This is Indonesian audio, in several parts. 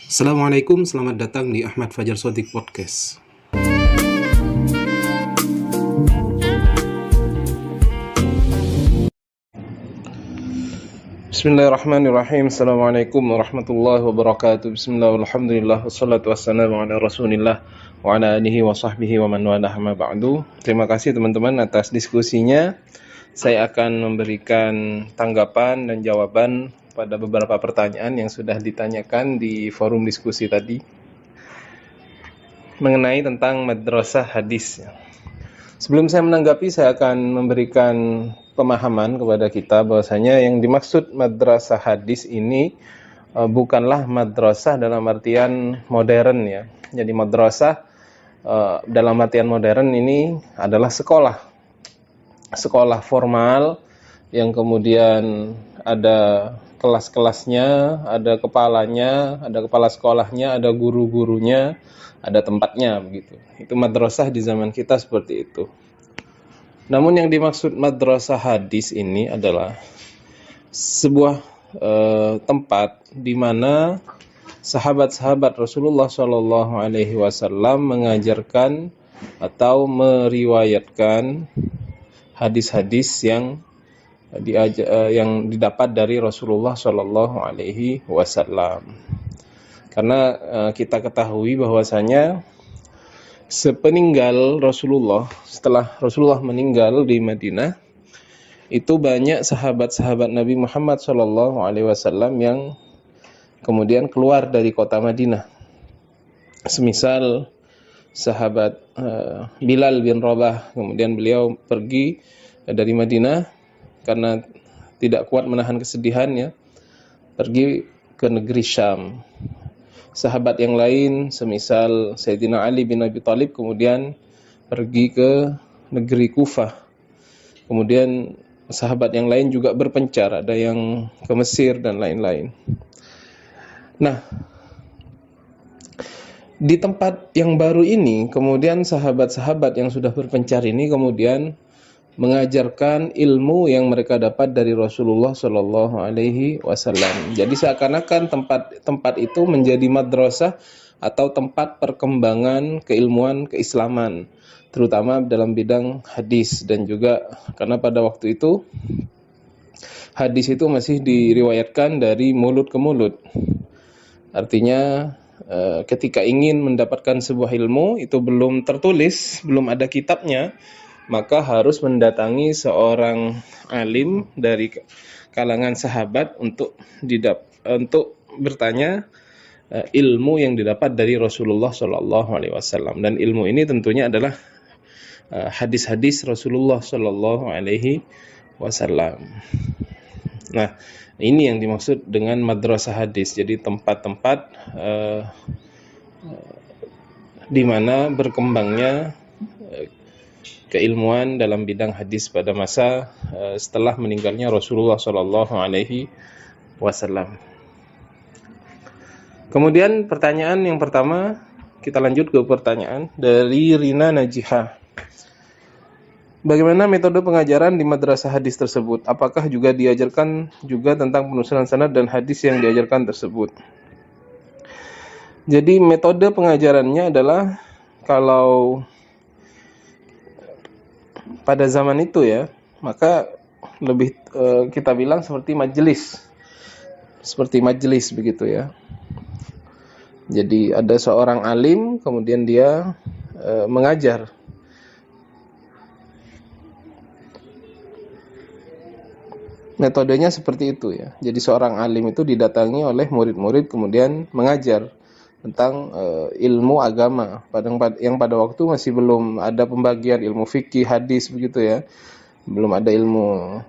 Assalamualaikum, selamat datang di Ahmad Fajar Shodiq Podcast. Bismillahirrahmanirrahim. Assalamualaikum warahmatullahi wabarakatuh. Bismillah, alhamdulillah, wassalatu wassalamu ala rasulillah wa ala alihi wa sahbihi wa man walah ma ba'du. Terima kasih teman-teman atas diskusinya. Saya akan memberikan tanggapan dan jawaban pada beberapa pertanyaan yang sudah ditanyakan di forum diskusi tadi mengenai tentang madrasah hadis. Sebelum saya menanggapi, saya akan memberikan pemahaman kepada kita bahwasanya yang dimaksud madrasah hadis ini bukanlah madrasah dalam artian modern ya. Jadi madrasah dalam artian modern ini adalah sekolah formal yang kemudian ada kelas-kelasnya, ada kepalanya, ada kepala sekolahnya, ada guru-gurunya, ada tempatnya begitu. Itu madrasah di zaman kita seperti itu. Namun yang dimaksud madrasah hadis ini adalah sebuah tempat di mana sahabat-sahabat Rasulullah Shallallahu Alaihi Wasallam mengajarkan atau meriwayatkan hadis-hadis yang didapat dari Rasulullah Shallallahu Alaihi Wasallam. Karena kita ketahui bahwasanya sepeninggal Rasulullah, setelah Rasulullah meninggal di Madinah, itu banyak sahabat-sahabat Nabi Muhammad Shallallahu Alaihi Wasallam yang kemudian keluar dari kota Madinah. Semisal sahabat Bilal bin Rabah, kemudian beliau pergi dari Madinah karena tidak kuat menahan kesedihannya, pergi ke negeri Syam. Sahabat yang lain semisal Sayyidina Ali bin Abi Thalib kemudian pergi ke negeri Kufah. Kemudian sahabat yang lain juga berpencar, ada yang ke Mesir dan lain-lain. Nah, di tempat yang baru ini kemudian sahabat-sahabat yang sudah berpencar ini kemudian mengajarkan ilmu yang mereka dapat dari Rasulullah Shallallahu Alaihi Wasallam. Jadi seakan-akan tempat itu menjadi madrasah atau tempat perkembangan keilmuan keislaman, terutama dalam bidang hadis. Dan juga karena pada waktu itu hadis itu masih diriwayatkan dari mulut ke mulut. Artinya ketika ingin mendapatkan sebuah ilmu itu belum tertulis, belum ada kitabnya, maka harus mendatangi seorang alim dari kalangan sahabat untuk bertanya ilmu yang didapat dari Rasulullah Shallallahu Alaihi Wasallam. Dan ilmu ini tentunya adalah hadis-hadis Rasulullah Shallallahu Alaihi Wasallam. Nah, ini yang dimaksud dengan madrasah hadis. Jadi tempat-tempat di mana berkembangnya keilmuan dalam bidang hadis pada masa setelah meninggalnya Rasulullah Shallallahu Alaihi Wasallam. Kemudian pertanyaan yang pertama, kita lanjut ke pertanyaan dari Rina Najihah. Bagaimana metode pengajaran di madrasah hadis tersebut? Apakah juga diajarkan juga tentang penulisan sanad dan hadis yang diajarkan tersebut? Jadi metode pengajarannya adalah kalau pada zaman itu ya, maka lebih kita bilang seperti majelis begitu ya. Jadi ada seorang alim, kemudian dia mengajar. Metodenya seperti itu ya. Jadi seorang alim itu didatangi oleh murid-murid kemudian mengajar tentang ilmu agama yang pada waktu masih belum ada pembagian ilmu fikih, hadis begitu ya. Belum ada ilmu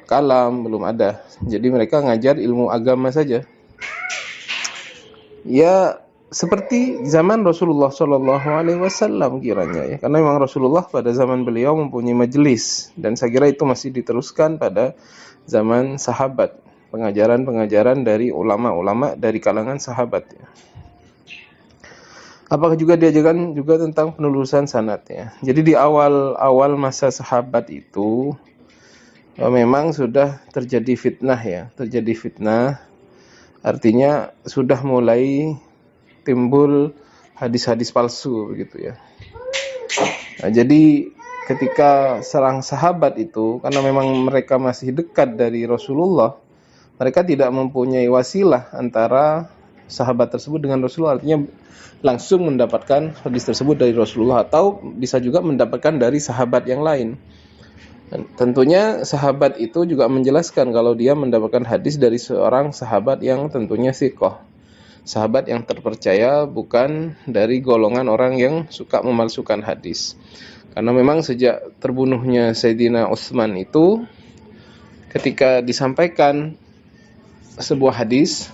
kalam, belum ada. Jadi mereka ngajar ilmu agama saja. Ya seperti zaman Rasulullah Shallallahu Alaihi Wasallam kiranya ya. Karena memang Rasulullah pada zaman beliau mempunyai majelis, dan saya kira itu masih diteruskan pada zaman sahabat, pengajaran-pengajaran dari ulama-ulama dari kalangan sahabat ya. Apakah juga diajarkan juga tentang penelusuran sanad ya. Jadi di awal masa sahabat itu memang sudah terjadi fitnah ya. Artinya sudah mulai timbul hadis-hadis palsu begitu ya. Nah, jadi ketika serang sahabat itu, karena memang mereka masih dekat dari Rasulullah, mereka tidak mempunyai wasilah antara sahabat tersebut dengan Rasulullah, artinya langsung mendapatkan hadis tersebut dari Rasulullah, atau bisa juga mendapatkan dari sahabat yang lain. Dan tentunya sahabat itu juga menjelaskan kalau dia mendapatkan hadis dari seorang sahabat yang tentunya thiqah, sahabat yang terpercaya, bukan dari golongan orang yang suka memalsukan hadis. Karena memang sejak terbunuhnya Sayyidina Utsman itu, ketika disampaikan sebuah hadis,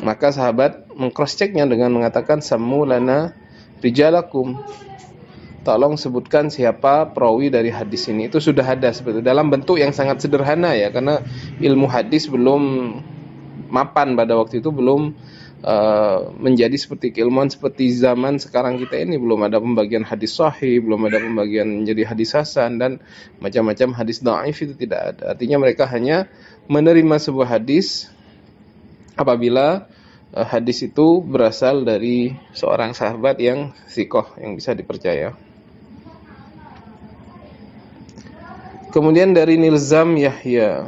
maka sahabat meng-cross-checknya dengan mengatakan sammu lana rijalakum, tolong sebutkan siapa perawi dari hadis ini. Itu sudah ada seperti dalam bentuk yang sangat sederhana ya, karena ilmu hadis belum mapan pada waktu itu, belum menjadi seperti keilmuan seperti zaman sekarang kita ini. Belum ada pembagian hadis sahih, belum ada pembagian menjadi hadis hasan dan macam-macam hadis dhaif, itu tidak ada. Artinya mereka hanya menerima sebuah hadis apabila hadis itu berasal dari seorang sahabat yang thiqah, yang bisa dipercaya. Kemudian dari Nilzam Yahya,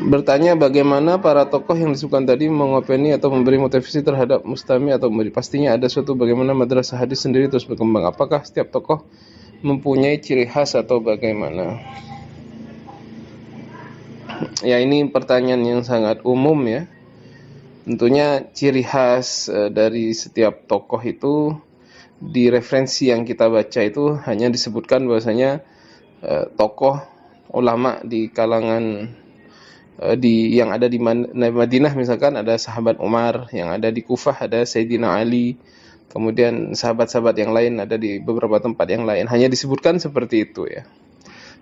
bertanya bagaimana para tokoh yang disebutkan tadi mengopeni atau memberi motivasi terhadap mustami atau memberi. Pastinya ada suatu bagaimana madrasah hadis sendiri terus berkembang. Apakah setiap tokoh mempunyai ciri khas atau bagaimana? Ya, ini pertanyaan yang sangat umum ya. Tentunya ciri khas dari setiap tokoh itu di referensi yang kita baca itu hanya disebutkan bahwasanya tokoh ulama di kalangan yang ada di Madinah, misalkan ada sahabat Umar, yang ada di Kufah ada Sayyidina Ali, kemudian sahabat-sahabat yang lain ada di beberapa tempat yang lain. Hanya disebutkan seperti itu ya.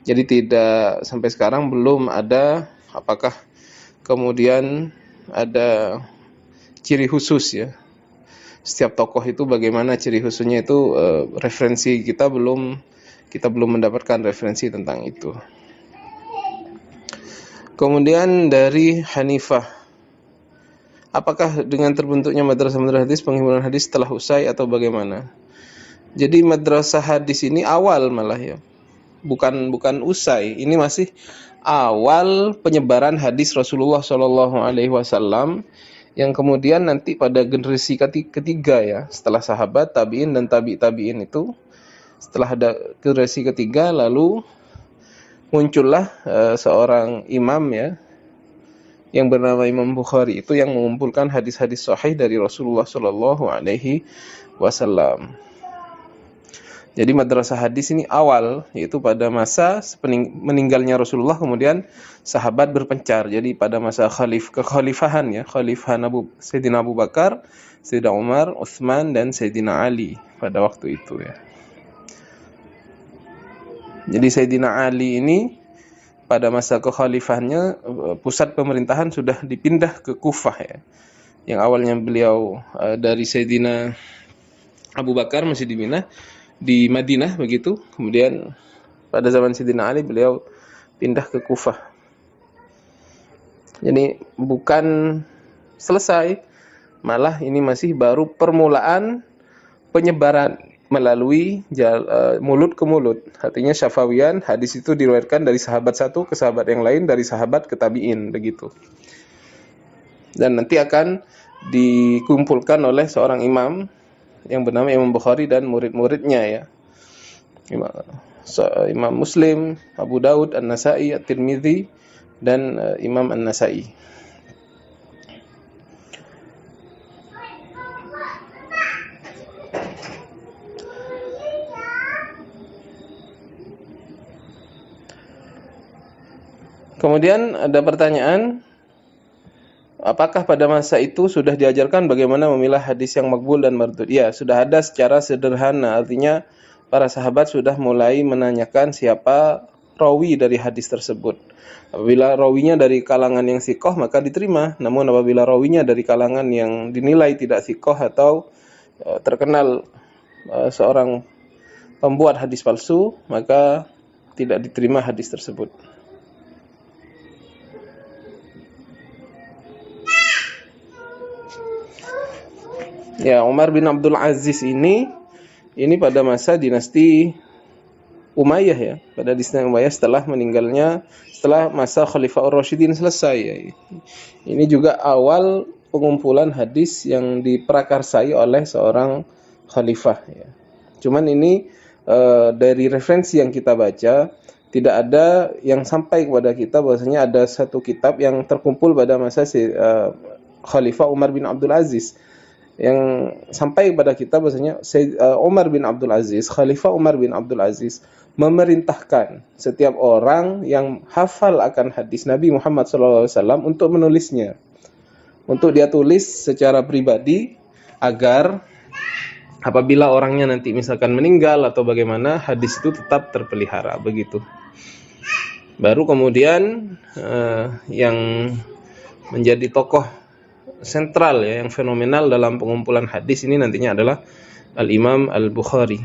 Jadi tidak, sampai sekarang belum ada apakah kemudian ada ciri khusus ya. Setiap tokoh itu bagaimana ciri khususnya itu, referensi kita belum mendapatkan referensi tentang itu. Kemudian dari Hanifah, apakah dengan terbentuknya madrasah hadis penghimpunan hadis telah usai atau bagaimana? Jadi madrasah hadis ini awal malah ya. Bukan usai. Ini masih awal penyebaran hadis Rasulullah SAW, yang kemudian nanti pada generasi ketiga ya, setelah sahabat, tabi'in dan tabi'in itu, setelah ada generasi ketiga, lalu muncullah seorang imam ya, yang bernama Imam Bukhari, itu yang mengumpulkan hadis-hadis sahih dari Rasulullah SAW. Jadi madrasah hadis ini awal, yaitu pada masa meninggalnya Rasulullah, kemudian sahabat berpencar. Jadi pada masa kekhalifahan ya, khalifahan Sayyidina Abu Bakar, Sayyidina Umar, Utsman dan Sayyidina Ali pada waktu itu ya. Jadi Sayyidina Ali ini pada masa kekhalifahannya, pusat pemerintahan sudah dipindah ke Kufah ya. Yang awalnya beliau dari Sayyidina Abu Bakar masih di Madinah begitu. Kemudian pada zaman Sayyidina Ali beliau pindah ke Kufah. Jadi bukan selesai, malah ini masih baru permulaan penyebaran melalui mulut ke mulut. Artinya syafawiyan, hadis itu diriwayatkan dari sahabat satu ke sahabat yang lain, dari sahabat ke tabi'in begitu. Dan nanti akan dikumpulkan oleh seorang imam yang bernama Imam Bukhari dan murid-muridnya ya. Imam Muslim, Abu Daud, An-Nasai, At-Tirmidzi dan Imam An-Nasai. Kemudian ada pertanyaan, apakah pada masa itu sudah diajarkan bagaimana memilah hadis yang makbul dan mardud? Ya, sudah ada secara sederhana. Artinya para sahabat sudah mulai menanyakan siapa rawi dari hadis tersebut. Apabila rawinya dari kalangan yang thiqah maka diterima. Namun apabila rawinya dari kalangan yang dinilai tidak thiqah atau terkenal seorang pembuat hadis palsu, maka tidak diterima hadis tersebut. Ya, Umar bin Abdul Aziz ini pada masa dinasti Umayyah ya, pada dinasti Umayyah setelah masa Khalifah Ar-Rasyidin selesai ya. Ini juga awal pengumpulan hadis yang diprakarsai oleh seorang khalifah ya. Cuman ini dari referensi yang kita baca tidak ada yang sampai kepada kita bahwasanya ada satu kitab yang terkumpul pada masa Khalifah Umar bin Abdul Aziz. Yang sampai kepada kita bahwasanya Umar bin Abdul Aziz, Khalifah Umar bin Abdul Aziz memerintahkan setiap orang yang hafal akan hadis Nabi Muhammad SAW untuk menulisnya. Untuk dia tulis secara pribadi agar apabila orangnya nanti misalkan meninggal atau bagaimana, hadis itu tetap terpelihara begitu. Baru kemudian yang menjadi tokoh sentral ya, yang fenomenal dalam pengumpulan hadis ini nantinya adalah Al-Imam Al-Bukhari.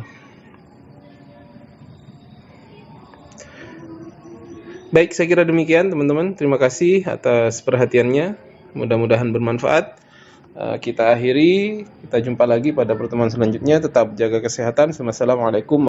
Baik, saya kira demikian teman-teman. Terima kasih atas perhatiannya. Mudah-mudahan bermanfaat. Kita akhiri, kita jumpa lagi pada pertemuan selanjutnya. Tetap jaga kesehatan. Wassalamualaikum